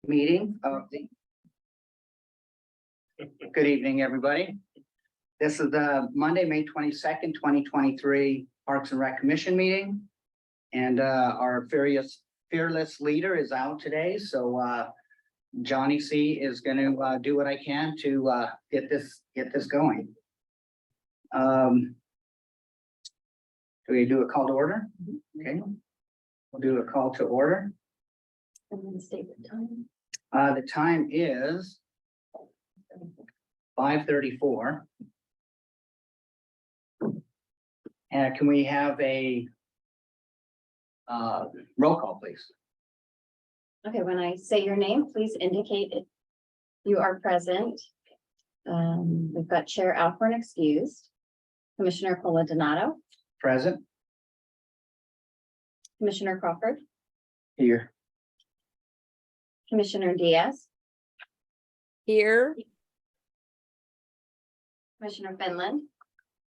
meeting of the. Good evening, everybody. This is the Monday, May 22nd, 2023 Parks and Rec Commission meeting. And our fearless leader is out today, so Johnny C is going to do what I can to get this going. Do we do a call to order? Okay. We'll do a call to order. And then state the time. The time is 5:34. And can we have a roll call, please? Okay, when I say your name, please indicate if you are present. We've got Chair Alcorn excused. Commissioner Cola Donato, Present. Commissioner Crawford, Here. Commissioner Diaz, Here. Commissioner Finland,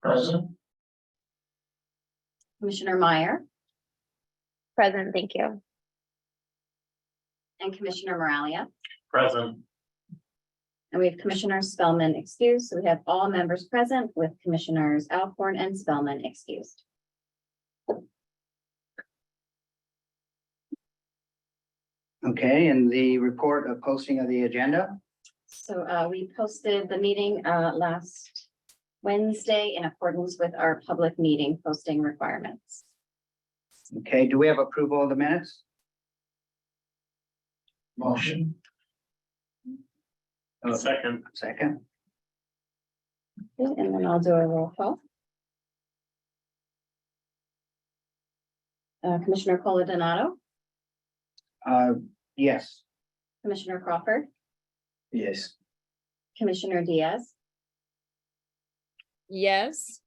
Present. Commissioner Meyer, Present, thank you. and Commissioner Moralia. Present. And we have Commissioner Spellman excused, so we have all members present with Commissioners Alcorn and Spellman excused. Okay, and the report of posting of the agenda. So we posted the meeting last Wednesday in accordance with our public meeting posting requirements. Okay, do we have approval of the minutes? Motion. Second. Second. Okay, and then I'll do a roll call. Commissioner Cola Donato, Yes. Commissioner Crawford, Yes. Commissioner Diaz, Yes.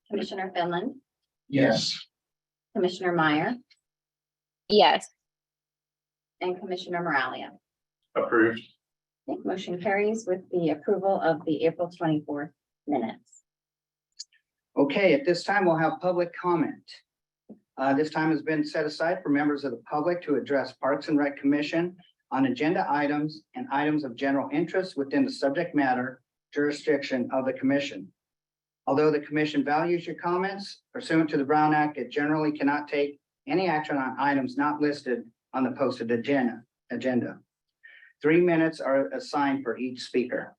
Commissioner Finland, Yes. Commissioner Meyer, Yes. and Commissioner Moralia. Approved. Okay, motion carries with the approval of the April 24th minutes. Okay, at this time, we'll have public comment. This time has been set aside for members of the public to address Parks and Rec Commission on agenda items and items of general interest within the subject matter jurisdiction of the commission. Although the commission values your comments pursuant to the Brown Act, it generally cannot take any action on items not listed on the posted agenda. 3 minutes are assigned for each speaker.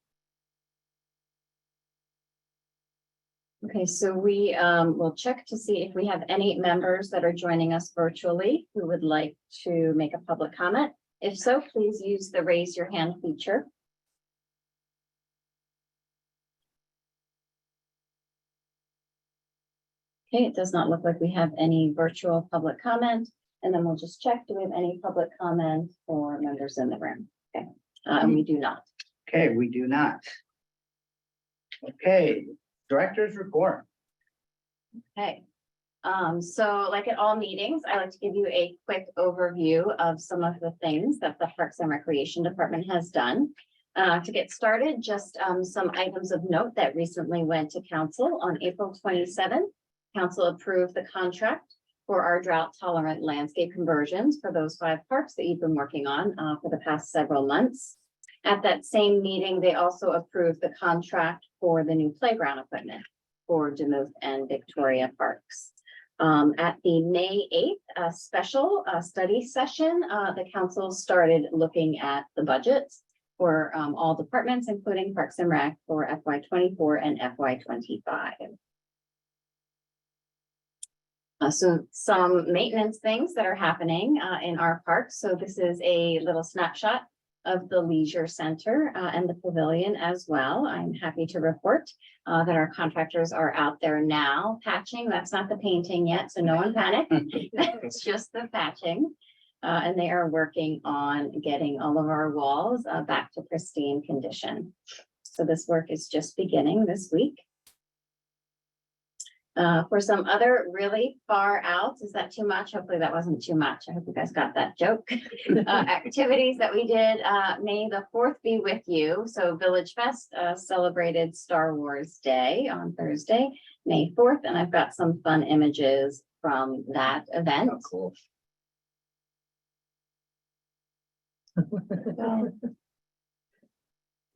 Okay, so we will check to see if we have any members that are joining us virtually who would like to make a public comment. If so, please use the raise your hand feature. Okay, it does not look like we have any virtual public comment. And then we'll just check, do we have any public comment for members in the room? Okay, we do not. Okay, we do not. Okay, director's report. Okay. So like at all meetings, I like to give you a quick overview of some of the things that the Parks and Recreation Department has done. To get started, just some items of note that recently went to council on April 27th. Council approved the contract for our drought tolerant landscape conversions for those 5 parks that you've been working on for the past several months. At that same meeting, they also approved the contract for the new playground equipment for Demuth and Victoria Parks. At the May 8th special study session, the council started looking at the budgets for all departments, including Parks and Rec for FY24 and FY25. So some maintenance things that are happening in our parks. So this is a little snapshot of the leisure center and the pavilion as well. I'm happy to report that our contractors are out there now patching. That's not the painting yet, so no one panic. It's just the patching. And they are working on getting all of our walls back to pristine condition. So this work is just beginning this week. For some other really far out, is that too much? Hopefully that wasn't too much. I hope you guys got that joke. Activities that we did, May the 4th be with you. So Village Fest celebrated Star Wars Day on Thursday, May 4th, and I've got some fun images from that event. Oh, cool.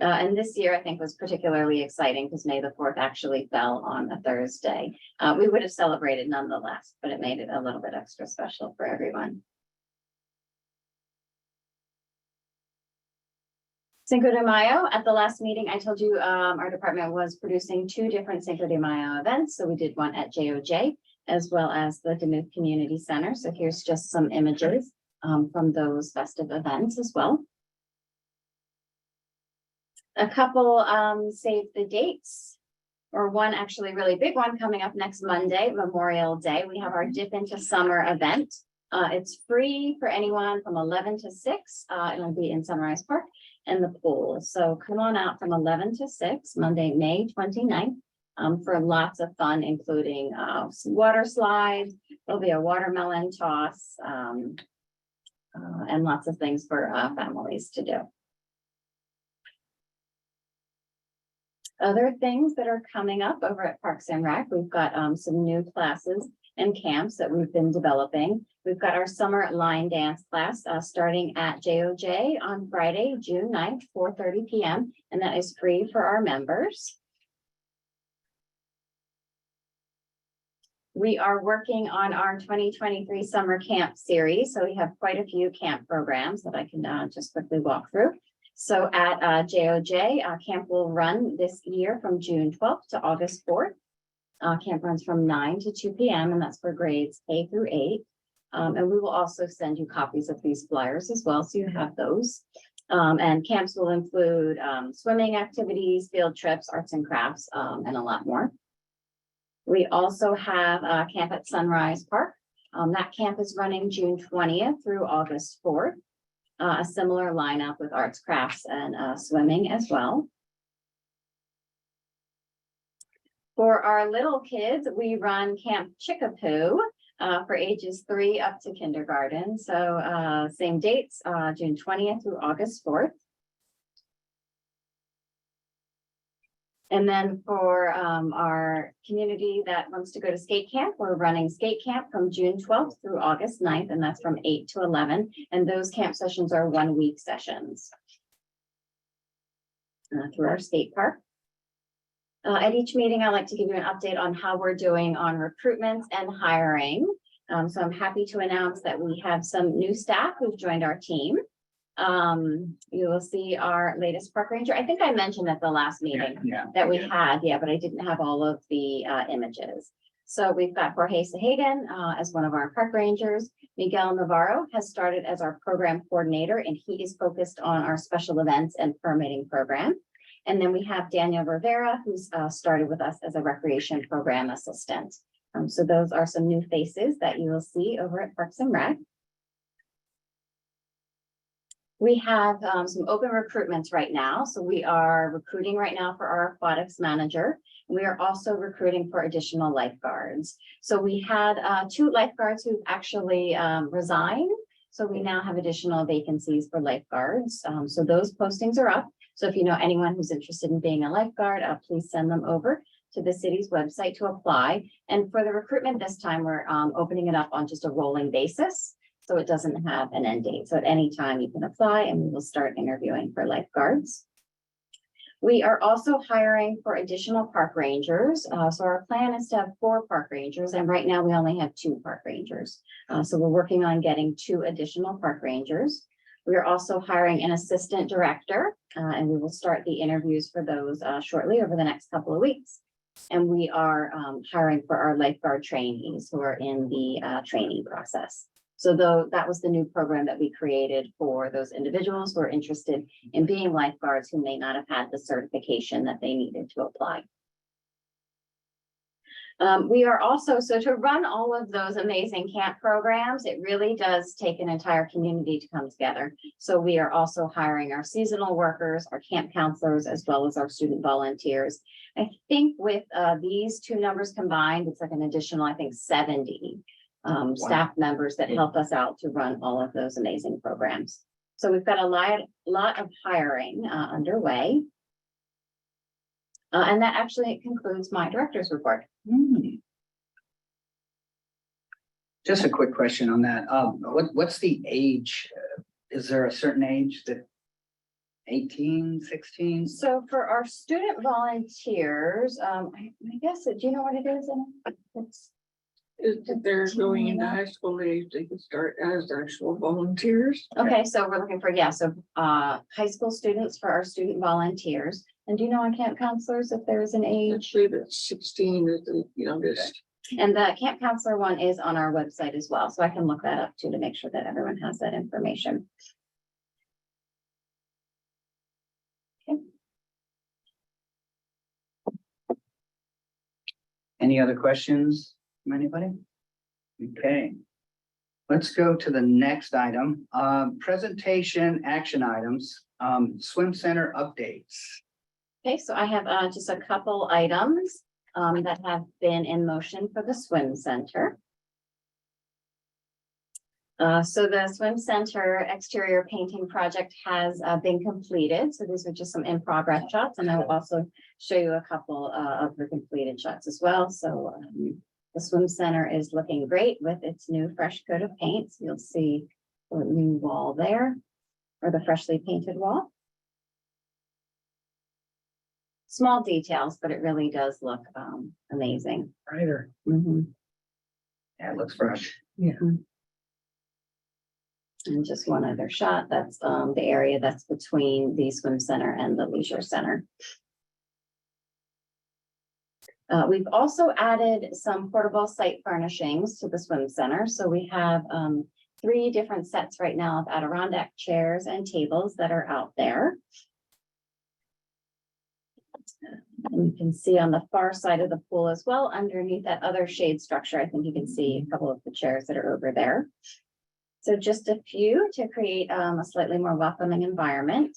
And this year, I think, was particularly exciting because May the 4th actually fell on a Thursday. We would have celebrated nonetheless, but it made it a little bit extra special for everyone. Cinco de Mayo, at the last meeting, I told you our department was producing 2 different Cinco de Mayo events. So we did one at JOJ as well as the Duluth Community Center. So here's just some images from those festive events as well. A couple save the dates, or one actually really big one coming up next Monday, Memorial Day. We have our Dip into Summer event. It's free for anyone from 11 to 6. It'll be in Sunrise Park and the pool. So come on out from 11 to 6, Monday, May 29th, for lots of fun, including some water slides. There'll be a watermelon toss and lots of things for families to do. Other things that are coming up over at Parks and Rec, we've got some new classes and camps that we've been developing. We've got our summer line dance class starting at JOJ on Friday, June 9th, 4:30 p.m. And that is free for our members. We are working on our 2023 summer camp series. So we have quite a few camp programs that I can just quickly walk through. So at JOJ, camp will run this year from June 12th to August 4th. Camp runs from 9 to 2 p.m. and that's for grades K through 8. And we will also send you copies of these flyers as well, so you have those. And camps will include swimming activities, field trips, arts and crafts, and a lot more. We also have camp at Sunrise Park. That camp is running June 20th through August 4th. A similar lineup with arts, crafts, and swimming as well. For our little kids, we run Camp Chickapoo for ages 3 up to kindergarten. So same dates, June 20th through August 4th. And then for our community that wants to go to skate camp, we're running skate camp from June 12th through August 9th, and that's from 8 to 11. And those camp sessions are 1-week sessions through our skate park. At each meeting, I like to give you an update on how we're doing on recruitment and hiring. So I'm happy to announce that we have some new staff who've joined our team. You will see our latest park ranger. I think I mentioned at the last meeting that we had, but I didn't have all of the images. So we've got Jorge Sahagan as one of our park rangers. Miguel Navarro has started as our program coordinator, and he is focused on our special events and permitting program. And then we have Daniel Rivera, who's started with us as a recreation program assistant. So those are some new faces that you will see over at Parks and Rec. We have some open recruitments right now. So we are recruiting right now for our aquatics manager. We are also recruiting for additional lifeguards. So we had 2 lifeguards who actually resigned. So we now have additional vacancies for lifeguards. So those postings are up. So if you know anyone who's interested in being a lifeguard, please send them over to the city's website to apply. And for the recruitment this time, we're opening it up on just a rolling basis. So it doesn't have an end date. So at any time you can apply and we will start interviewing for lifeguards. We are also hiring for additional park rangers. So our plan is to have 4 park rangers, and right now we only have 2 park rangers. So we're working on getting 2 additional park rangers. We are also hiring an assistant director, and we will start the interviews for those shortly over the next couple of weeks. And we are hiring for our lifeguard trainees who are in the training process. So that was the new program that we created for those individuals who are interested in being lifeguards who may not have had the certification that they needed to apply. We are also, so to run all of those amazing camp programs, it really does take an entire community to come together. So we are also hiring our seasonal workers, our camp counselors, as well as our student volunteers. I think with these 2 numbers combined, it's like an additional, I think, 70 staff members that help us out to run all of those amazing programs. So we've got a lot of hiring underway. And that actually concludes my director's report. Just a quick question on that. What's the age is there a certain age that 18, 16? So for our student volunteers, I guess, do you know what it is? It's If they're going into high school age, they can start as actual volunteers. okay, so we're looking for, high school students for our student volunteers. And do you know on camp counselors if there is an I age? believe it's 16 is the youngest. And the camp counselor one is on our website as well, so I can look that up too to make sure that everyone has that information. Any other questions from anybody? Okay. Let's go to the next item, presentation action items, swim center updates. Okay, so I have just a couple items that have been in motion for the swim center. So the swim center exterior painting project has been completed. So these are just some in progress shots, and I will also show you a couple of the completed shots as well. So the swim center is looking great with its new fresh coat of paint. So you'll see the new wall there, or the freshly painted wall. Small details, but it really does look amazing. Brighter. Mhm. Yeah, it looks fresh. And just one other shot, that's the area that's between the swim center and the leisure center. We've also added some portable site furnishings to the swim center. So we have 3 different sets right now of Adirondack chairs and tables that are out there. And you can see on the far side of the pool as well, underneath that other shade structure, I think you can see a couple of the chairs that are over there. So just a few to create a slightly more welcoming environment.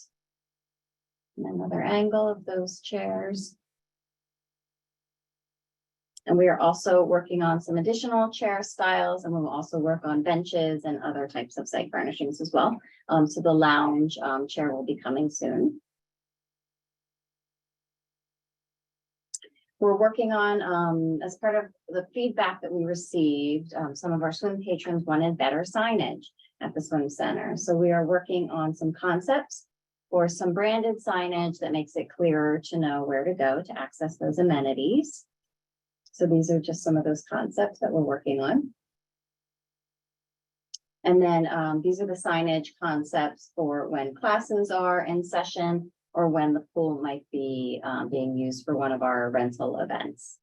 And another angle of those chairs. And we are also working on some additional chair styles, and we will also work on benches and other types of site furnishings as well. So the lounge chair will be coming soon. We're working on, as part of the feedback that we received, some of our swim patrons wanted better signage at the swim center. So we are working on some concepts for some branded signage that makes it clearer to know where to go to access those amenities. So these are just some of those concepts that we're working on. And then these are the signage concepts for when classes are in session or when the pool might be being used for one of our rental events.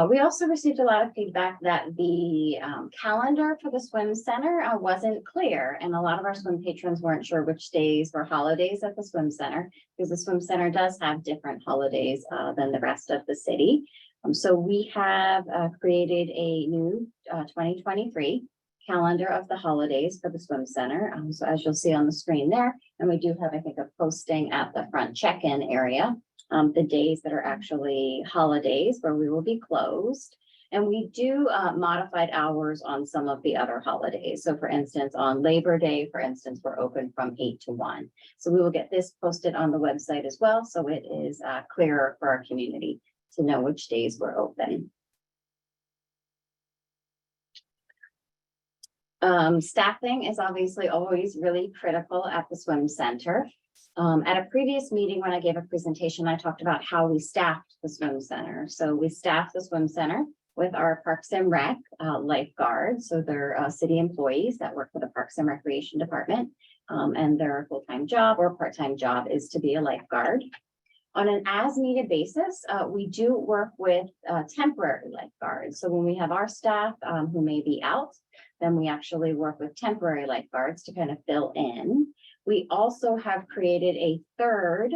We also received a lot of feedback that the calendar for the swim center wasn't clear, and a lot of our swim patrons weren't sure which days were holidays at the swim center, because the swim center does have different holidays than the rest of the city. So we have created a new 2023 calendar of the holidays for the swim center. So as you'll see on the screen there, and we do have, I think, a posting at the front check-in area, the days that are actually holidays where we will be closed. And we do modified hours on some of the other holidays. So for instance, on Labor Day, for instance, we're open from 8 to 1. So we will get this posted on the website as well. So it is clearer for our community to know which days we're open. Staffing is obviously always really critical at the swim center. At a previous meeting, when I gave a presentation, I talked about how we staffed the swim center. So we staffed the swim center with our Parks and Rec lifeguards. So they're city employees that work for the Parks and Recreation Department. And their full-time job or part-time job is to be a lifeguard. On an as-needed basis, we do work with temporary lifeguards. So when we have our staff who may be out, then we actually work with temporary lifeguards to kind of fill in. We also have created a third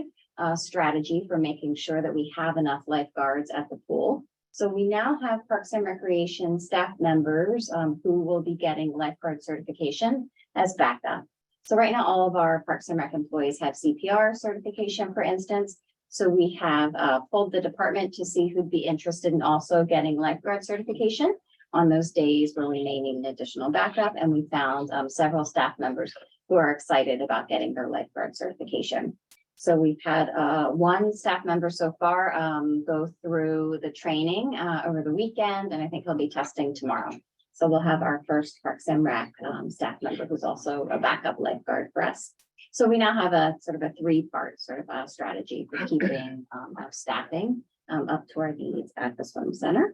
strategy for making sure that we have enough lifeguards at the pool. So we now have Parks and Recreation staff members who will be getting lifeguard certification as backup. So right now, all of our Parks and Rec employees have CPR certification, for instance. So we have pulled the department to see who'd be interested in also getting lifeguard certification on those days where we may need an additional backup. And we found several staff members who are excited about getting their lifeguard certification. So we've had one staff member so far go through the training over the weekend, and I think he'll be testing tomorrow. So we'll have our first Parks and Rec staff member who's also a backup lifeguard for us. So we now have a sort of a three-part sort of strategy for keeping our staffing up to our needs at the swim center.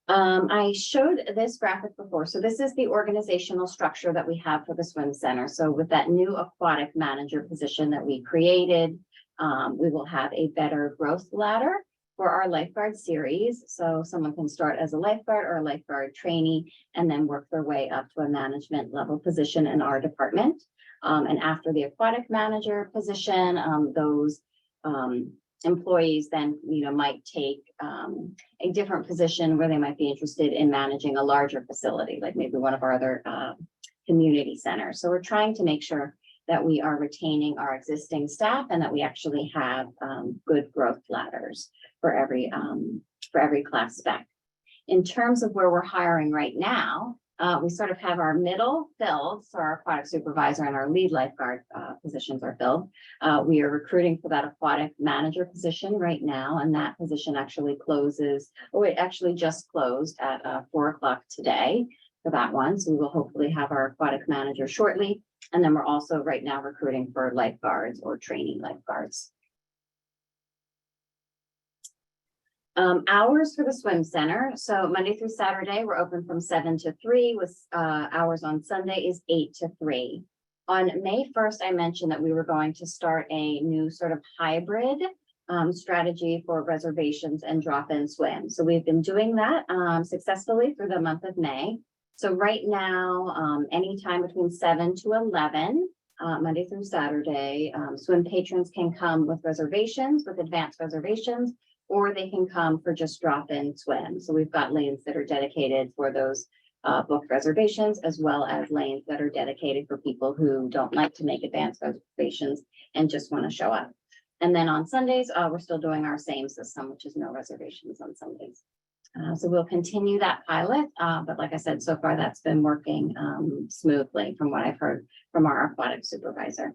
I showed this graphic before. So this is the organizational structure that we have for the swim center. So with that new aquatic manager position that we created, we will have a better growth ladder for our lifeguard series. So someone can start as a lifeguard or a lifeguard trainee and then work their way up to a management level position in our department. And after the aquatic manager position, those employees then, might take a different position where they might be interested in managing a larger facility, like maybe one of our other community centers. So we're trying to make sure that we are retaining our existing staff and that we actually have good growth ladders for every class spec. In terms of where we're hiring right now, we sort of have our middle filled, so our aquatic supervisor and our lead lifeguard positions are filled. We are recruiting for that aquatic manager position right now, and that position actually closes, it actually just closed at 4 o'clock today for that one. So we will hopefully have our aquatic manager shortly. And then we're also right now recruiting for lifeguards or training lifeguards. Hours for the swim center. So Monday through Saturday, we're open from 7 to 3 with hours on Sunday is 8 to 3. On May 1st, I mentioned that we were going to start a new sort of hybrid strategy for reservations and drop-in swim. So we've been doing that successfully through the month of May. So right now, anytime between 7 to 11, Monday through Saturday, swim patrons can come with reservations, with advanced reservations, or they can come for just drop-in swim. So we've got lanes that are dedicated for those booked reservations, as well as lanes that are dedicated for people who don't like to make advanced reservations and just want to show up. And then on Sundays, we're still doing our same system, which is no reservations on Sundays. So we'll continue that pilot, but like I said, so far that's been working smoothly from what I've heard from our aquatic supervisor.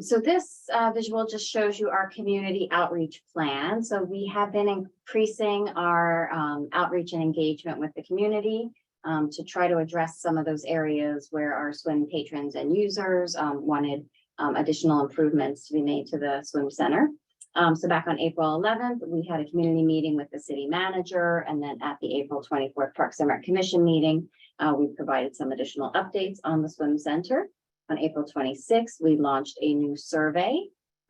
So this visual just shows you our community outreach plan. So we have been increasing our outreach and engagement with the community to try to address some of those areas where our swim patrons and users wanted additional improvements to be made to the swim center. So back on April 11th, we had a community meeting with the city manager, and then at the April 24th Parks and Rec Commission meeting, we provided some additional updates on the swim center. On April 26th, we launched a new survey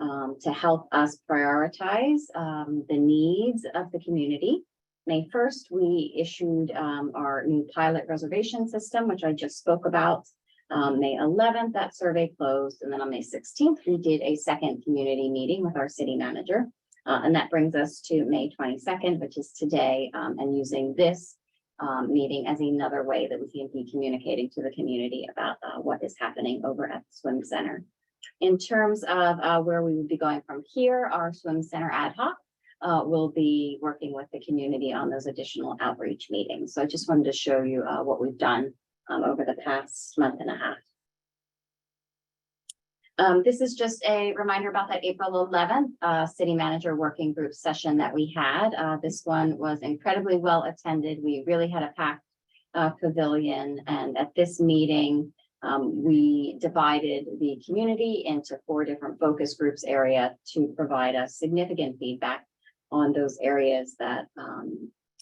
to help us prioritize the needs of the community. May 1st, we issued our new pilot reservation system, which I just spoke about. May 11th, that survey closed. And then on May 16th, we did a second community meeting with our city manager. And that brings us to May 22nd, which is today, and using this meeting as another way that we can be communicating to the community about what is happening over at the swim center. In terms of where we would be going from here, our swim center ad hoc will be working with the community on those additional outreach meetings. So I just wanted to show you what we've done over the past month and a half. This is just a reminder about that April 11th city manager working group session that we had. This one was incredibly well attended. We really had a packed pavilion, and at this meeting, we divided the community into 4 different focus groups area to provide us significant feedback on those areas that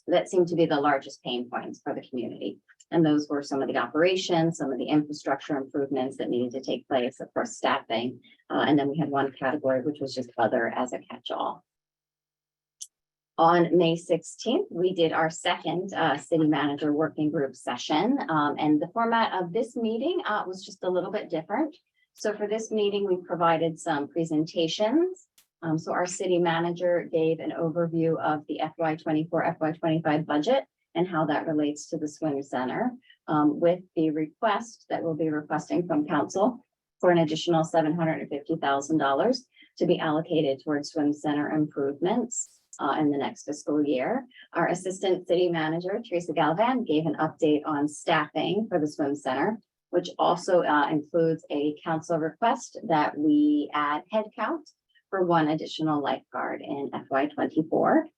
that seem to be the largest pain points for the community. And those were some of the operations, some of the infrastructure improvements that needed to take place, of course, staffing. And then we had one category, which was just other as a catch-all. On May 16th, we did our second city manager working group session. And the format of this meeting was just a little bit different. So for this meeting, we provided some presentations. So our city manager gave an overview of the FY24, FY25 budget and how that relates to the swim center, with the request that we'll be requesting from council for an additional $750,000 to be allocated towards swim center improvements in the next fiscal year. Our assistant city manager, Teresa Galvan, gave an update on staffing for the swim center which also includes a council request that we add headcount for one additional lifeguard in FY '24.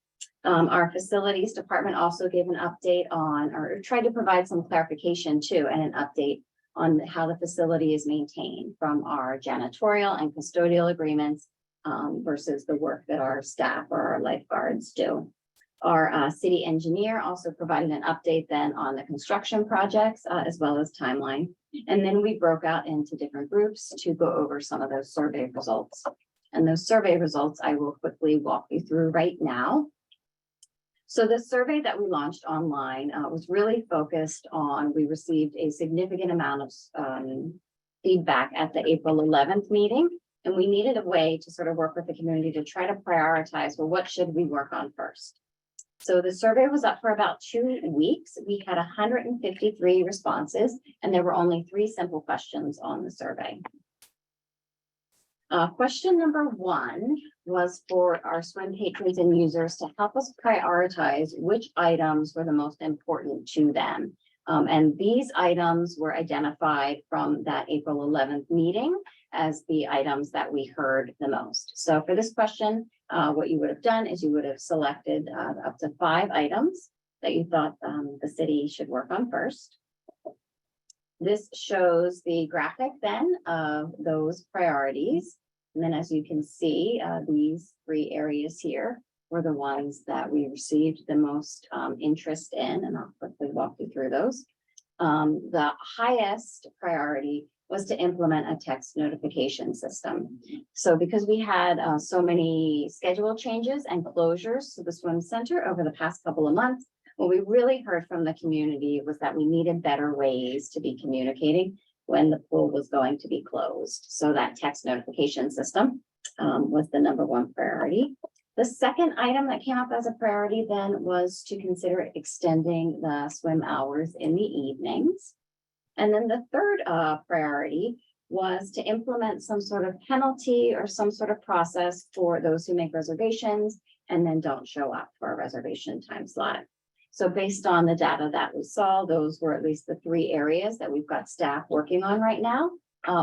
Our facilities department also gave an update on, or tried to provide some clarification too, and an update on how the facility is maintained from our janitorial and custodial agreements versus the work that our staff or our lifeguards do. Our city engineer also provided an update then on the construction projects as well as timeline. And then we broke out into different groups to go over some of those survey results. And those survey results I will quickly walk you through right now. So the survey that we launched online was really focused on, we received a significant amount of feedback at the April 11th meeting. And we needed a way to sort of work with the community to try to prioritize, well, what should we work on first? So the survey was up for about 2 weeks. We had 153 responses, and there were only 3 simple questions on the survey. Question number 1 was for our swim patrons and users to help us prioritize which items were the most important to them. And these items were identified from that April 11th meeting as the items that we heard the most. So for this question, what you would have done is you would have selected up to 5 items that you thought the city should work on first. This shows the graphic then of those priorities. And then as you can see, these 3 areas here were the ones that we received the most interest in, and I'll quickly walk you through those. The highest priority was to implement a text notification system. So because we had so many schedule changes and closures to the swim center over the past couple of months, what we really heard from the community was that we needed better ways to be communicating when the pool was going to be closed. So that text notification system was the number 1 priority. The second item that came up as a priority then was to consider extending the swim hours in the evenings. And then the third priority was to implement some sort of penalty or some sort of process for those who make reservations and then don't show up for a reservation time slot. So based on the data that we saw, those were at least the 3 areas that we've got staff working on right now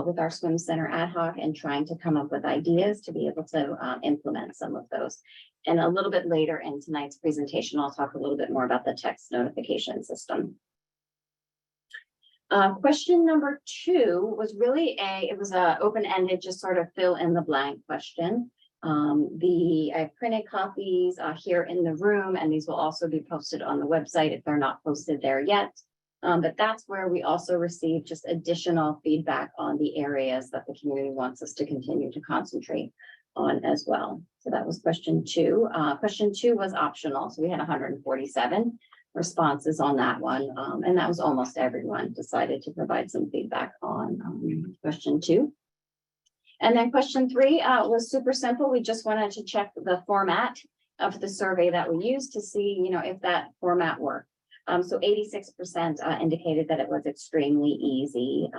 with our swim center ad hoc and trying to come up with ideas to be able to implement some of those. And a little bit later in tonight's presentation, I'll talk a little bit more about the text notification system. Question number 2 was really it was a open-ended, just sort of fill in the blank question. I printed copies here in the room, and these will also be posted on the website if they're not posted there yet. But that's where we also received just additional feedback on the areas that the community wants us to continue to concentrate on as well. So that was question 2. Question 2 was optional. So we had 147 responses on that one. And that was almost everyone decided to provide some feedback on question 2. And then question 3 was super simple. We just wanted to check the format of the survey that we used to see, if that format worked. So 86% indicated that it was extremely easy,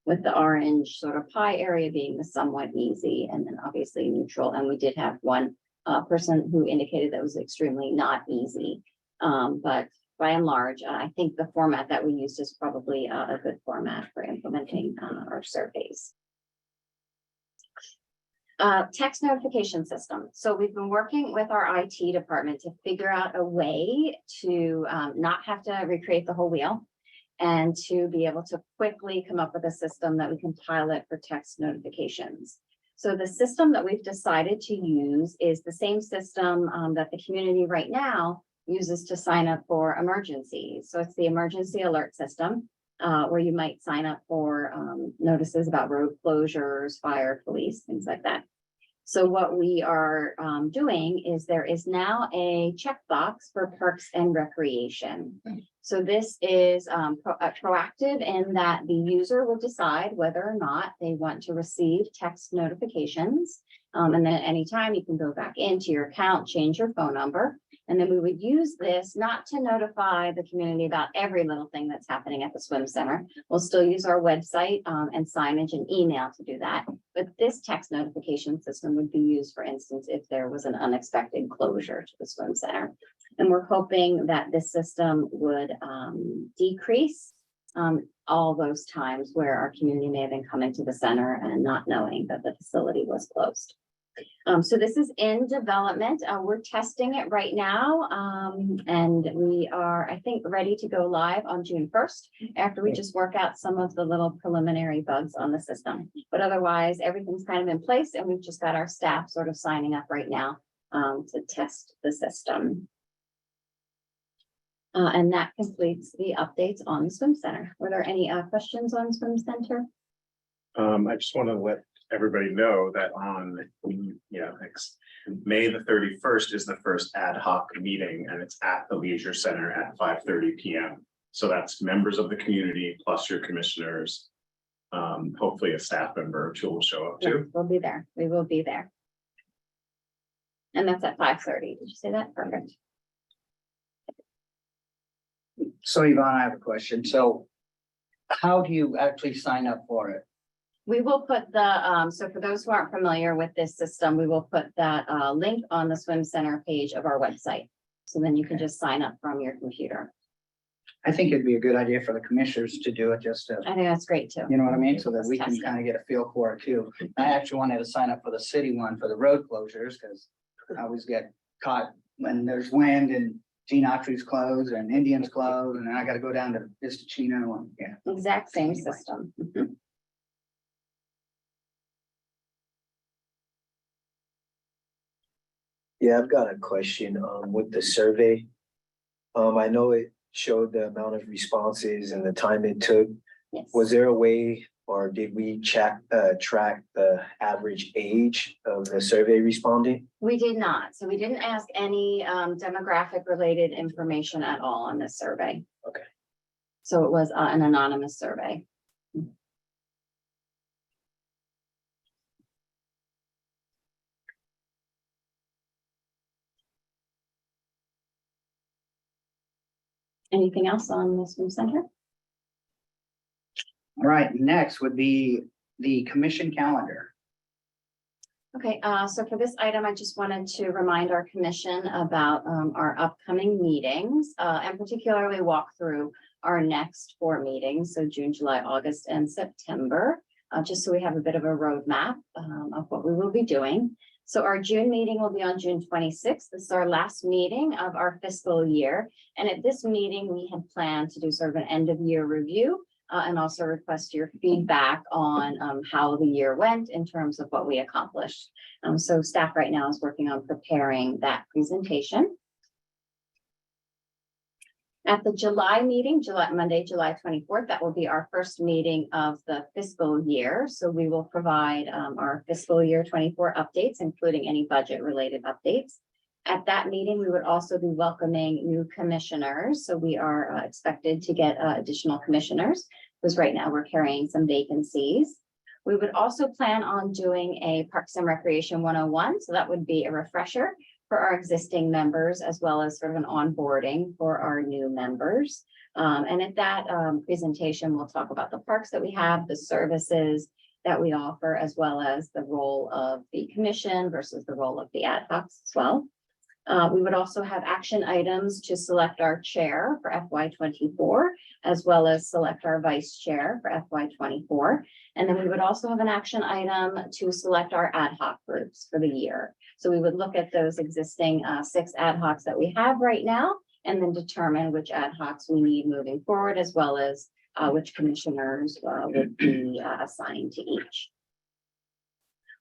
with the orange sort of pie area being the somewhat easy, and then obviously neutral. And we did have one person who indicated that it was extremely not easy. But by and large, I think the format that we used is probably a good format for implementing our surveys. Text notification system. So we've been working with our IT department to figure out a way to not have to recreate the whole wheel and to be able to quickly come up with a system that we can pilot for text notifications. So the system that we've decided to use is the same system that the community right now uses to sign up for emergencies. So it's the emergency alert system. Where you might sign up for notices about road closures, fire, police, things like that. So what we are doing is there is now a checkbox for Parks and Recreation. So this is proactive in that the user will decide whether or not they want to receive text notifications. And then at any time you can go back into your account, change your phone number. And then we would use this not to notify the community about every little thing that's happening at the swim center. We'll still use our website and signage and email to do that. But this text notification system would be used, for instance, if there was an unexpected closure to the swim center. And we're hoping that this system would decrease all those times where our community may have been coming to the center and not knowing that the facility was closed. So this is in development. We're testing it right now. And we are, I think, ready to go live on June 1st after we just work out some of the little preliminary bugs on the system. But otherwise, everything's kind of in place and we've just got our staff sort of signing up right now to test the system. And that completes the updates on the swim center. Were there any questions on swim center? I just want to let everybody know that on, next May the 31st is the first ad hoc meeting and it's at the Leisure Center at 5:30 p.m. So that's members of the community plus your commissioners. Hopefully a staff member or two will show up Yes, too. we'll be there. We will be there. And that's at 5:30. Did you say that? Perfect. So Yvonne, I have a question. So how do you actually sign up for it? We will put the, so for those who aren't familiar with this system, we will put that link on the swim center page of our website. So then you can just sign up from your computer. I think it'd be a good idea for the commissioners to do it just to, I think that's great too. you know what I mean? So that Let's we can test it. kind of get a feel for it too. I actually wanted to sign up for the city one for the road closures because I always get caught when there's wind and Gene Autry's closed and Indians closed and then I got to go down to Vista Chino and yeah. Exact same Anyway. system. Mhm. Yeah, I've got a question, with the survey. I know it showed the amount of responses and the time it took. Yes. Was there a way, or did we track the average age of the survey respondent? We did not. So we didn't ask any demographic related information at all on this survey. Okay. So it was an anonymous survey. Anything else on the swim center? All right, next would be the commission calendar. Okay, so for this item, I just wanted to remind our commission about our upcoming meetings and particularly walk through our next 4 meetings, so June, July, August, and September, just so we have a bit of a roadmap of what we will be doing. So our June meeting will be on June 26th. This is our last meeting of our fiscal year. And at this meeting, we had planned to do sort of an end of year review and also request your feedback on how the year went in terms of what we accomplished. So staff right now is working on preparing that presentation. At the July meeting, Monday, July 24th, that will be our first meeting of the fiscal year. So we will provide our fiscal year 24 updates, including any budget related updates. At that meeting, we would also be welcoming new commissioners. So we are expected to get additional commissioners because right now we're carrying some vacancies. We would also plan on doing a Parks and Recreation 101. So that would be a refresher for our existing members, as well as sort of an onboarding for our new members. And at that presentation, we'll talk about the parks that we have, the services that we offer, as well as the role of the commission versus the role of the ad hocs as well. We would also have action items to select our chair for FY24, as well as select our vice chair for FY24. And then we would also have an action item to select our ad hoc groups for the year. So we would look at those existing 6 ad hocs that we have right now, and then determine which ad hocs we need moving forward, as well as which commissioners would be assigned to each.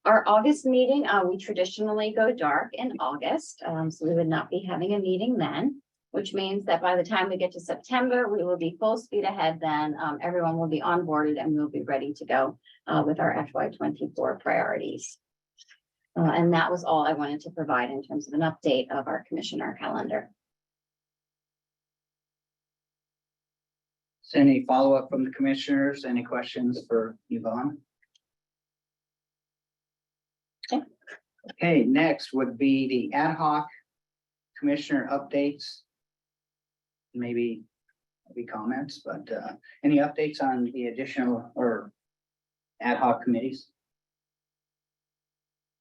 Our August meeting, we traditionally go dark in August, so we would not be having a meeting then, which means that by the time we get to September, we will be full speed ahead then. Everyone will be onboarded and we'll be ready to go with our FY24 priorities. And that was all I wanted to provide in terms of an update of our commissioner calendar. So any follow-up from the commissioners? Any questions for Yvonne? Okay. Okay, next would be the ad hoc commissioner updates. Maybe comments, but any updates on the additional or ad hoc committees?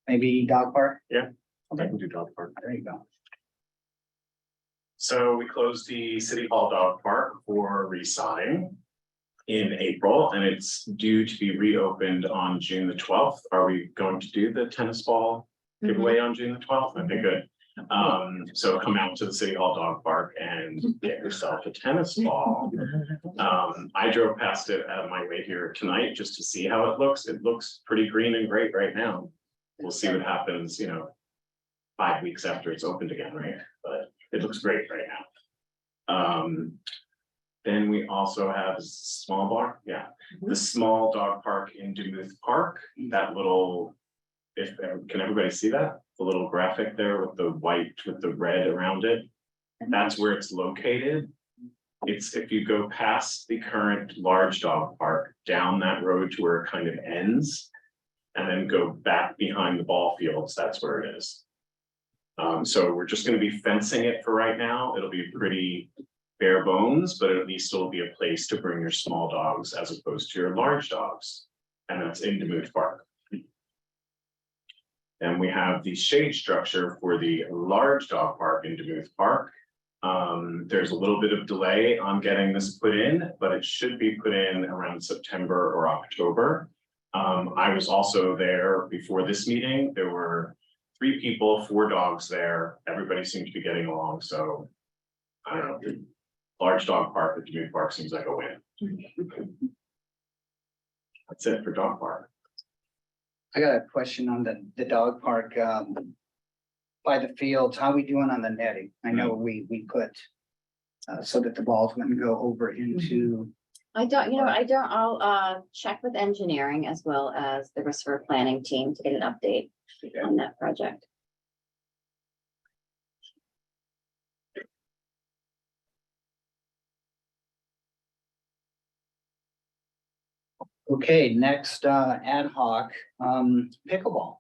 Maybe dog park? I can do dog park. There you go. So we closed the City Hall dog park for resodding. in April, and it's due to be reopened on June the 12th. Are we going to do the tennis ball giveaway on June the 12th? Okay, good. So come out to the City Hall Dog Park and get yourself a tennis ball. I drove past it on my way here tonight just to see how it looks. It looks pretty green and great right now. We'll see what happens, 5 weeks after it's opened again, right? But it looks great right now. Then we also have a small bar, the small dog park in Duluth Park, that little, can everybody see that? The little graphic there with the white, with the red around it. That's where it's located. It's if you go past the current large dog park, down that road to where it kind of ends, and then go back behind the ball fields, that's where it is. So we're just gonna be fencing it for right now. It'll be pretty bare bones, but at least it'll be a place to bring your small dogs as opposed to your large dogs. And that's in Duluth Park. And we have the shade structure for the large dog park in Duluth Park. There's a little bit of delay on getting this put in, but it should be put in around September or October. I was also there before this meeting. There were 3 people, 4 dogs there. Everybody seemed to be getting along, so I don't know. Large dog park at Duluth Park seems like a win. That's it for dog park. I got a question on the dog park, by the fields. How we doing on the netting? I know we put so that the balls wouldn't go over into, I'll check with engineering as well as the River planning team to get an update on that project. okay, next, ad hoc, pickleball.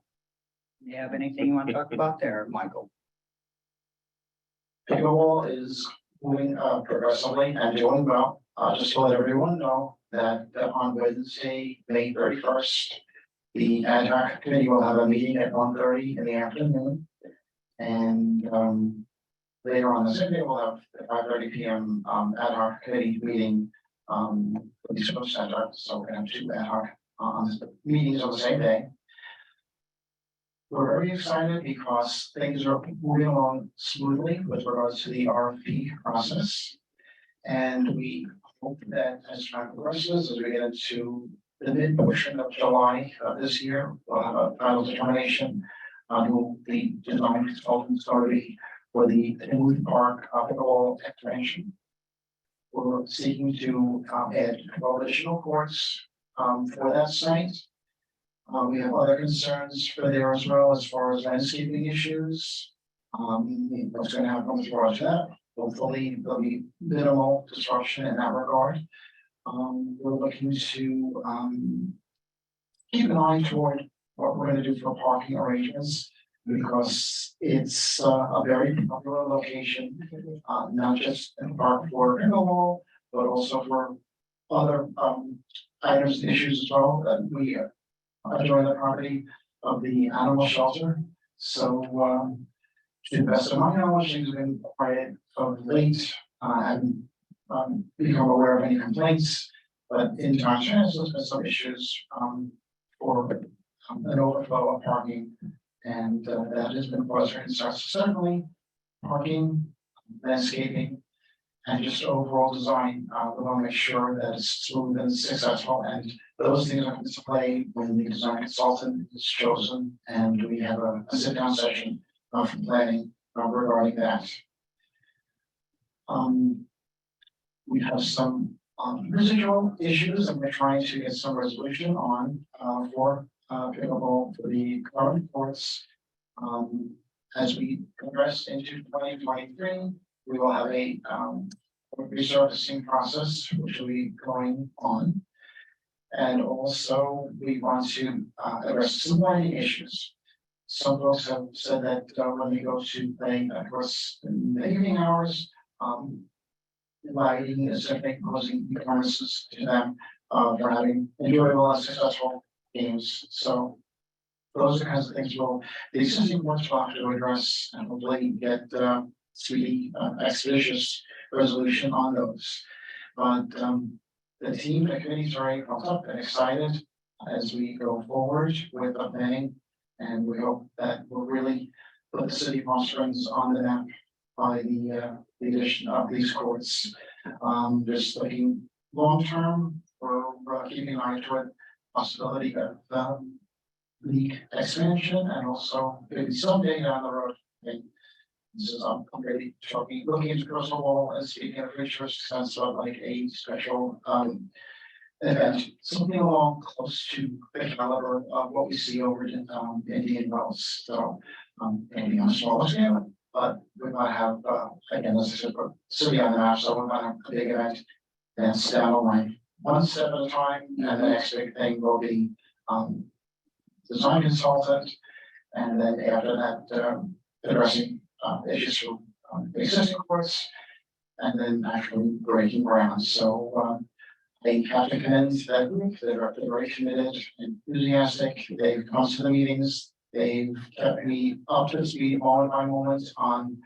You have anything you want to talk about there, Michael? Pickleball is moving progressively and doing well. Just to let everyone know that on Wednesday, May 31st, the ad hoc committee will have a meeting at 1:30 in the afternoon. And later on the same day, we'll have the 5:30 p.m. Ad hoc committee meeting for the Swift Center. So we're going to have 2 ad hoc meetings on the same day. We're very excited because things are moving along smoothly with regards to the RFP process. And we hope that as time progresses, as we get into the mid portion of July of this year, we'll have a final determination on who the design consultant is going to be for the Duluth Park pickleball expansion. We're seeking to add 12 additional courts for that site. We have other concerns for there as well as far as landscaping issues. What's going to happen as far as that? Hopefully there'll be minimal disruption in that regard. We're looking to keep an eye toward what we're going to do for parking arrangements because it's a very popular location, not just in park for pickleball, but also for other items and issues as well that we adjoin the property of the animal shelter. So to the best of my knowledge, things have been quiet of late. I haven't become aware of any complaints, but in time there's been some issues for an overflow of parking, and that has been cause for concern. So certainly parking, landscaping, and just overall design, we want to make sure that it's smooth and successful, and those things are displayed when the design consultant is chosen, and we have a sit-down session for planning regarding that. We have some residual issues, and we're trying to get some resolution on for pickleball for the current courts. As we progress into 2023, we will have a resurfacing process, which will be going on. And also, we want to address some lighting issues. Some folks have said that when they go to play, of course, in the evening hours, lighting is certainly causing inconveniences to them for having enjoyable and successful games. So those are the kinds of things the existing boards will have to address and hopefully get speedy, expeditious resolution on those. But the team, the committee's very pumped up and excited as we go forward with the planning. And we hope that will really put the city of Palm Springs on the map by the addition of these courts. Just looking long-term, we're keeping an eye toward possibility of league expansion and also maybe someday down the road. This is, I'm really talking, looking into crystal ball and speaking of futurist sense of like a special event, something along close to the caliber of what we see over in Indian Wells. So maybe on a smaller scale, but we might have again, this is a city on the map, so we might have a big event that's down the line, one step at a time, and the next big thing will be design consultant, and then after that addressing issues from existing courts, and then actually breaking ground. So they have to commend that group. They're very committed, enthusiastic. They've come to the meetings. They've kept me up to speed moment by moment on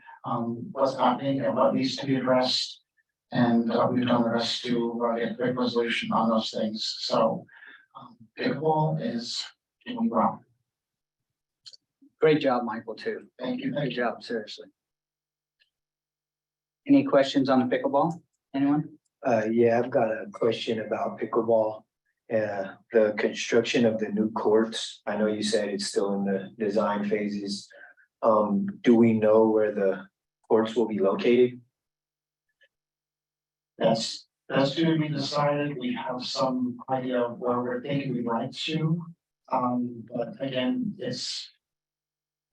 what's happening and what needs to be addressed. And we've done the rest to get quick resolution on those things. So pickleball is doing well. Great job, Michael, too. Thank you. Good job, seriously. Any questions on the pickleball? Anyone? Yeah, I've got a question about pickleball. The construction of the new courts. I know you said it's still in the design phases. Do we know where the courts will be located? That's to be decided. We have some idea of where we're thinking we'd like to. But again,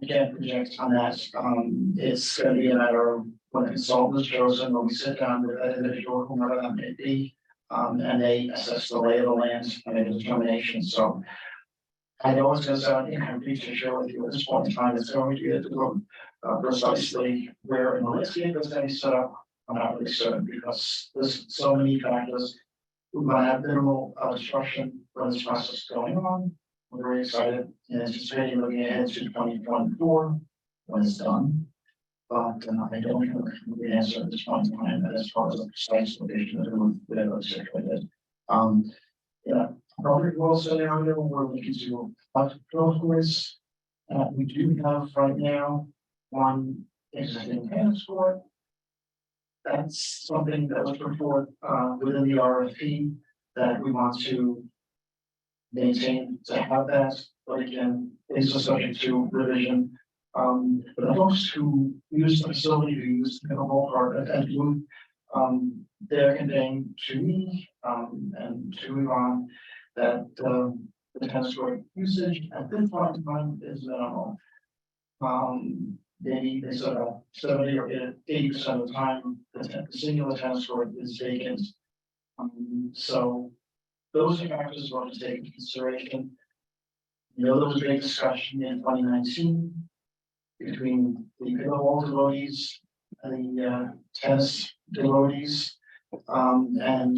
we can't project on that. It's gonna be a matter of when a consultant is chosen, when we sit down with that individual, whomever that may be, and they assess the lay of the land and make a determination. So I know it's gonna sound incomplete to share with you at this point in time. It's going to be precisely where in the landscape it's gonna be set up. I'm not really certain because there's so many factors. We're gonna have minimal disruption when this process is going on. We're very excited and anticipating looking ahead to 2024 when it's done. But I don't have the answer at this point in time as far as the precise location of whatever it's situated. Yeah, probably well scenario where we can do golf course. We do have right now one existing tennis court. That's something that was put forth within the RFP that we want to maintain to have that, but again, things are subject to revision. But the folks who use the facility, who use the pickleball court at Blue, they're conveying to me and to Yvonne that the tennis court usage at this point in time is minimal. They said about 70 or 80% of the time, the singular tennis court is vacant. So those are factors we'll have to take into consideration. You know, there was a big discussion in 2019 between the pickleball devotees and the tennis devotees. And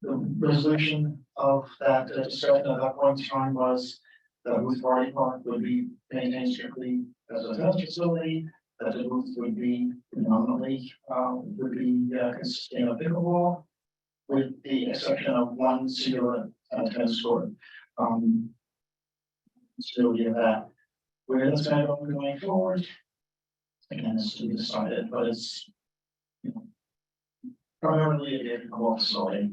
the resolution of that discussion at that point in time was that Booth Party Park would be maintained strictly as a tennis facility, that the booth would be predominantly consisting of pickleball, with the exception of one singular tennis court. Still give that where that's going to go going forward. Again, this to be decided, but it's primarily a pickleball facility.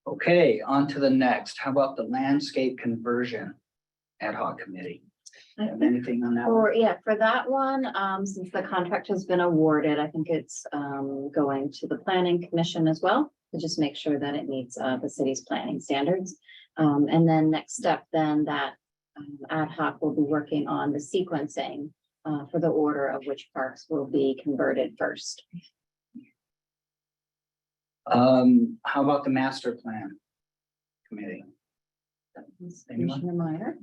Okay, on to the next. How about the landscape conversion ad hoc committee? Have anything on that? one? For that one, since the contract has been awarded, I think it's going to the planning commission as well. To just make sure that it meets the city's planning standards. And then next step, then that ad hoc will be working on the sequencing for the order of which parks will be converted first. How about the master plan committee? Anyone? Commissioner Meyer?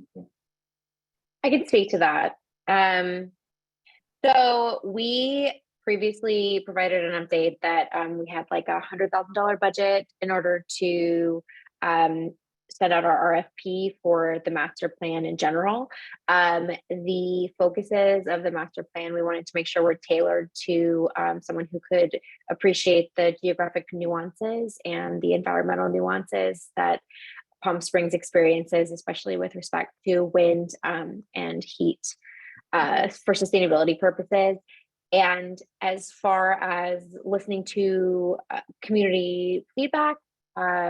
I can speak to that. So we previously provided an update that we had like $100,000 budget in order to send out our RFP for the master plan in general. The focuses of the master plan, we wanted to make sure were tailored to someone who could appreciate the geographic nuances and the environmental nuances that Palm Springs experiences, especially with respect to wind and heat for sustainability purposes. And as far as listening to community feedback,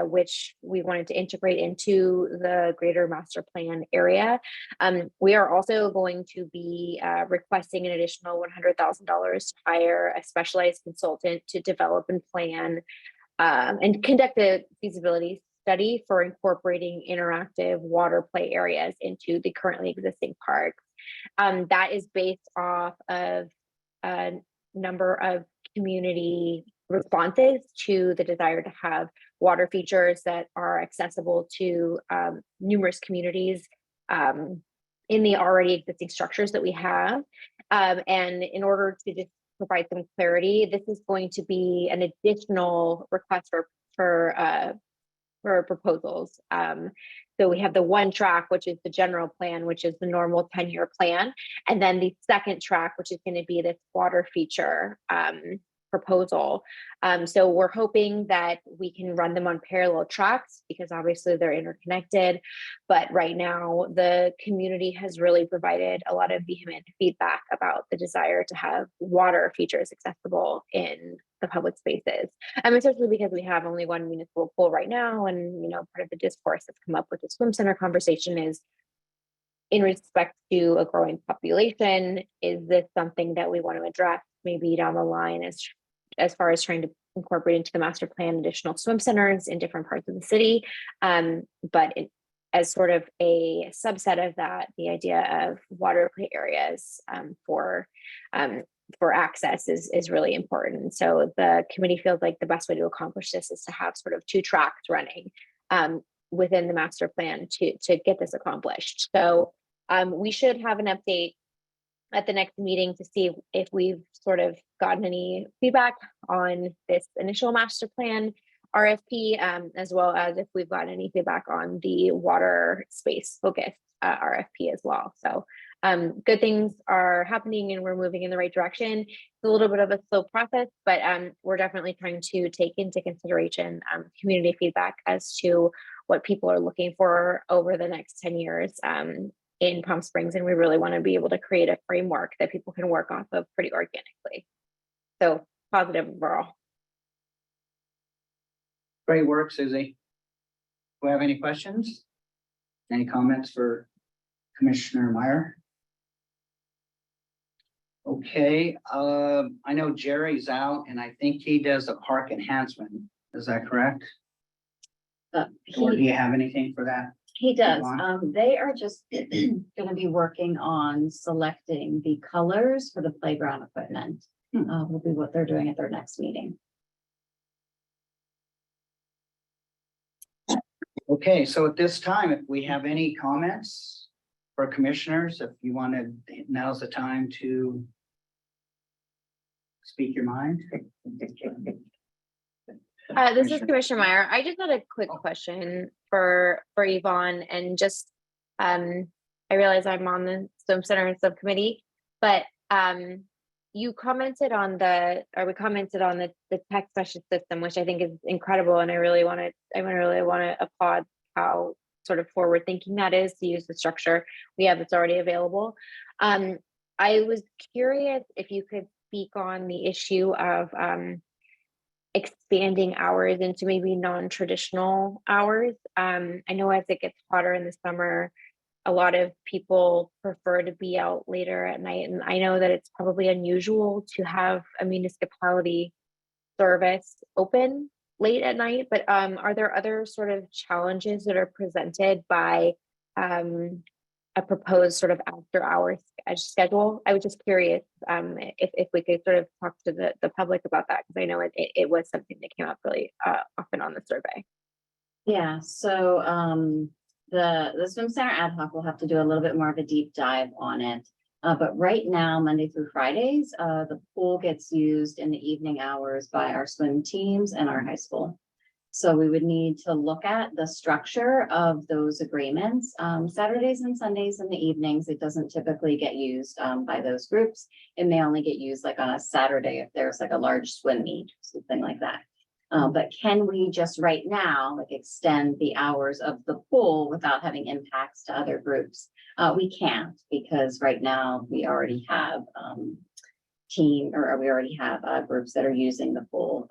which we wanted to integrate into the greater master plan area, we are also going to be requesting an additional $100,000 to hire a specialized consultant to develop and plan and conduct a feasibility study for incorporating interactive water play areas into the currently existing parks. That is based off of a number of community responses to the desire to have water features that are accessible to numerous communities in the already existing structures that we have. And in order to just provide some clarity, this is going to be an additional request for proposals. So we have the one track, which is the general plan, which is the normal 10-year plan. And then the second track, which is going to be this water feature proposal. So we're hoping that we can run them on parallel tracks because obviously they're interconnected. But right now, the community has really provided a lot of vehement feedback about the desire to have water features accessible in the public spaces. Especially because we have only one municipal pool right now. And, you know, part of the discourse that's come up with the swim center conversation is in respect to a growing population, is this something that we want to address maybe down the line as far as trying to incorporate into the master plan additional swim centers in different parts of the city. But as sort of a subset of that, the idea of water play areas for access is really important. So the committee feels like the best way to accomplish this is to have sort of two tracks running within the master plan to get this accomplished. So we should have an update at the next meeting to see if we've sort of gotten any feedback on this initial master plan RFP, as well as if we've gotten any feedback on the water space focused RFP as well. So good things are happening and we're moving in the right direction. It's a little bit of a slow process, but we're definitely trying to take into consideration community feedback as to what people are looking for over the next 10 years in Palm Springs. And we really want to be able to create a framework that people can work off of pretty organically. So positive overall. Great work, Susie. Do we have any questions? Any comments for Commissioner Meyer? Okay, I know Jerry's out and I think he does the park enhancement. Is that correct? Or do you have anything for that? He does. Yvonne? They are just gonna be working on selecting the colors for the playground equipment. Will be what they're doing at their next meeting. Okay, so at this time, if we have any comments for commissioners, if you wanted, now's the time to speak your mind. This is Commissioner Meyer. I just had a quick question for Yvonne and just, I realize I'm on the swim center subcommittee, but you commented on we commented on the text message system, which I think is incredible. And I really want to applaud how sort of forward thinking that is to use the structure we have that's already available. I was curious if you could speak on the issue of expanding hours into maybe non-traditional hours. I know as it gets hotter in the summer, a lot of people prefer to be out later at night. And I know that it's probably unusual to have a municipality service open late at night, but are there other sort of challenges that are presented by a proposed sort of after hours schedule? I was just curious if we could sort of talk to the public about that, because I know it was something that came up really often on the survey. Yeah, so the swim center ad hoc will have to do a little bit more of a deep dive on it. But right now, Monday through Fridays, the pool gets used in the evening hours by our swim teams and our high school. So we would need to look at the structure of those agreements. Saturdays and Sundays in the evenings, it doesn't typically get used by those groups. It may only get used like on a Saturday if there's like a large swim meet, something like that. But can we just right now, like extend the hours of the pool without having impacts to other groups? We can't, because right now we already have groups that are using the pool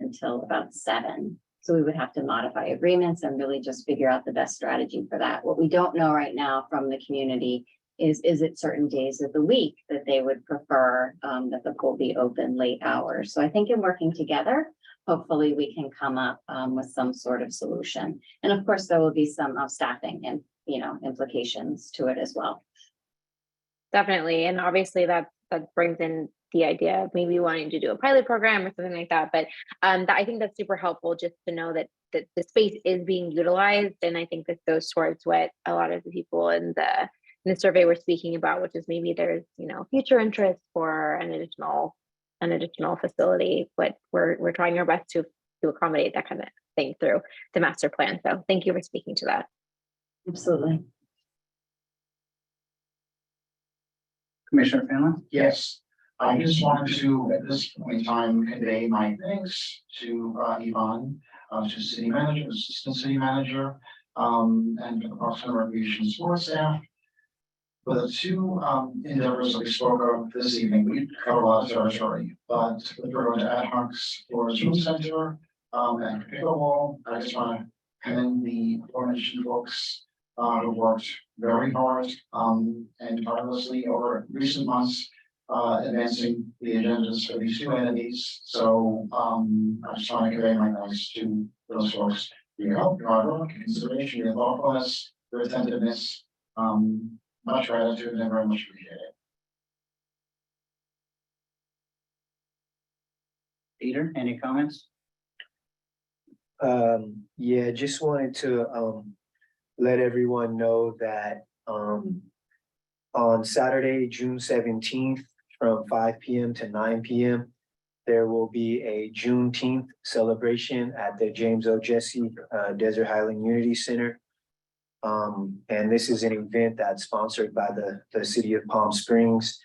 until about 7. So we would have to modify agreements and really just figure out the best strategy for that. What we don't know right now from the community is it certain days of the week that they would prefer that the pool be open late hours? So I think in working together, hopefully we can come up with some sort of solution. And of course, there will be some staffing and, implications to it as well. Definitely. And obviously that brings in the idea of maybe wanting to do a pilot program or something like that. But I think that's super helpful just to know that the space is being utilized. And I think this goes towards what a lot of the people in the survey were speaking about, which is maybe there's, future interest for an additional facility, but we're trying our best to accommodate that kind of thing through the master plan. So thank you for speaking to that. Absolutely. Commissioner Finland? Yes, I just wanted to, at this point in time, convey my thanks to Yvonne, to city manager, assistant city manager, and to the Parks and Recreation sports staff. For the two endeavors that we spoke of this evening, we covered a lot of territory, but with regard to ad hocs for Zoom Center and pickleball, I just want to commend the aforementioned folks who worked very hard and tirelessly over recent months, advancing the agendas for these two entities. So I just want to convey my thanks to those folks for your help, your hard work, your consideration, your thoughtfulness, your attentiveness. Much gratitude and very much appreciated. Peter, any comments? Yeah, just wanted to let everyone know that on Saturday, June 17th, from 5 p.m. to 9 p.m., there will be a Juneteenth celebration at the James O. Jesse Desert Highland Unity Center. And this is an event that's sponsored by the city of Palm Springs.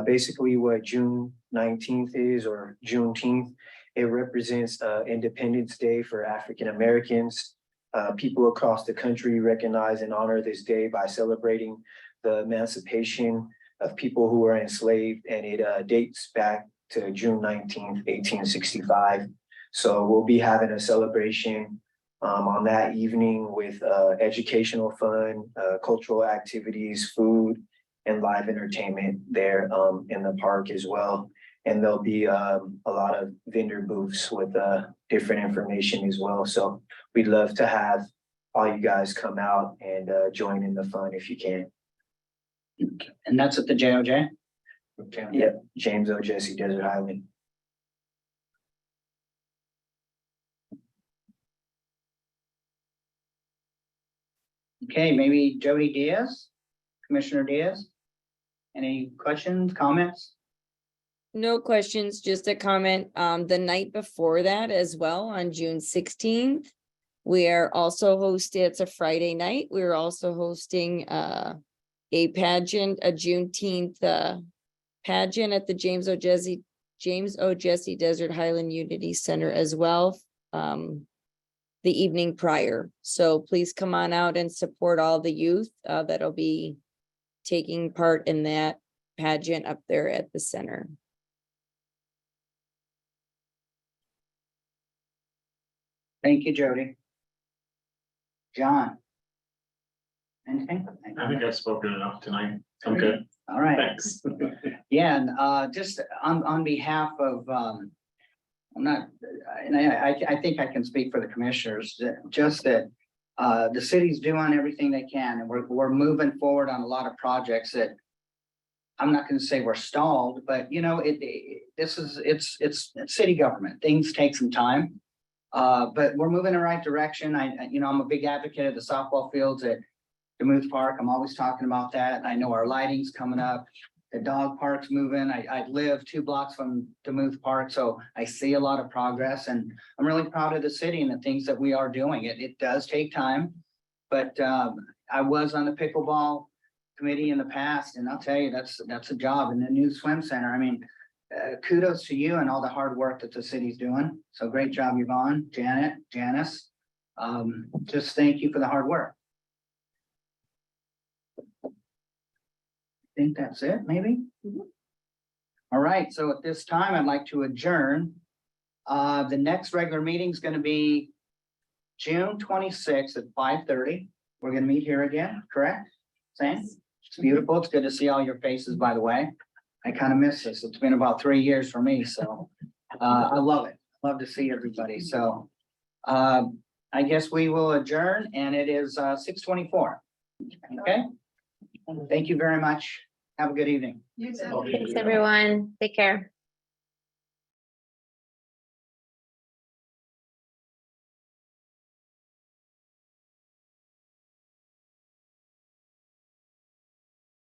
Basically what June 19th is, or Juneteenth, it represents Independence Day for African Americans. People across the country recognize and honor this day by celebrating the emancipation of people who were enslaved, and it dates back to June 19th, 1865. So we'll be having a celebration on that evening with educational fun, cultural activities, food, and live entertainment there in the park as well. And there'll be a lot of vendor booths with different information as well. So we'd love to have all you guys come out and join in the fun if you can. And that's at the JOJ? Yep, James O. Jesse Desert Highland. Okay, maybe Jody Diaz, Commissioner Diaz. Any questions, comments? No questions, just a comment. The night before that as well, on June 16th, we are also hosting, it's a Friday night. We're also hosting a pageant, a Juneteenth pageant at the James O. Jesse Desert Highland Unity Center as well. The evening prior. So please come on out and support all the youth that'll be taking part in that pageant up there at the center. Thank you, Jody. John? Anything? I think I've spoken enough tonight. I'm good. All right. Thanks. Yeah, and just on behalf of, I'm not, and I think I can speak for the commissioners, just that the city's doing everything they can, and we're moving forward on a lot of projects that I'm not going to say we're stalled, but it's city government. Things take some time, but we're moving in the right direction. I'm a big advocate of the softball fields at DeMuth Park. I'm always talking about that. I know our lighting's coming up. the dog park's moving. I live 2 blocks from Demuth Park, so I see a lot of progress and I'm really proud of the city and the things that we are doing. It does take time. But I was on the pickleball committee in the past, and I'll tell you, that's a job. And the new swim center, I mean, kudos to you and all the hard work that the city's doing. So great job, Yvonne, Janet, Janice. Just thank you for the hard work. I think that's it, maybe? Mhm. All right, so at this time, I'd like to adjourn. The next regular meeting is gonna be June 26th at 5:30. We're gonna meet here again, correct? Same? It's beautiful. It's good to see all your faces, by the way. I kind of miss this. It's been about 3 years for me, so I love it. Love to see everybody. So I guess we will adjourn, and it is 6:24. Okay? Thank you very much. Have a good evening. You too. Okay. Thanks, everyone. Take care.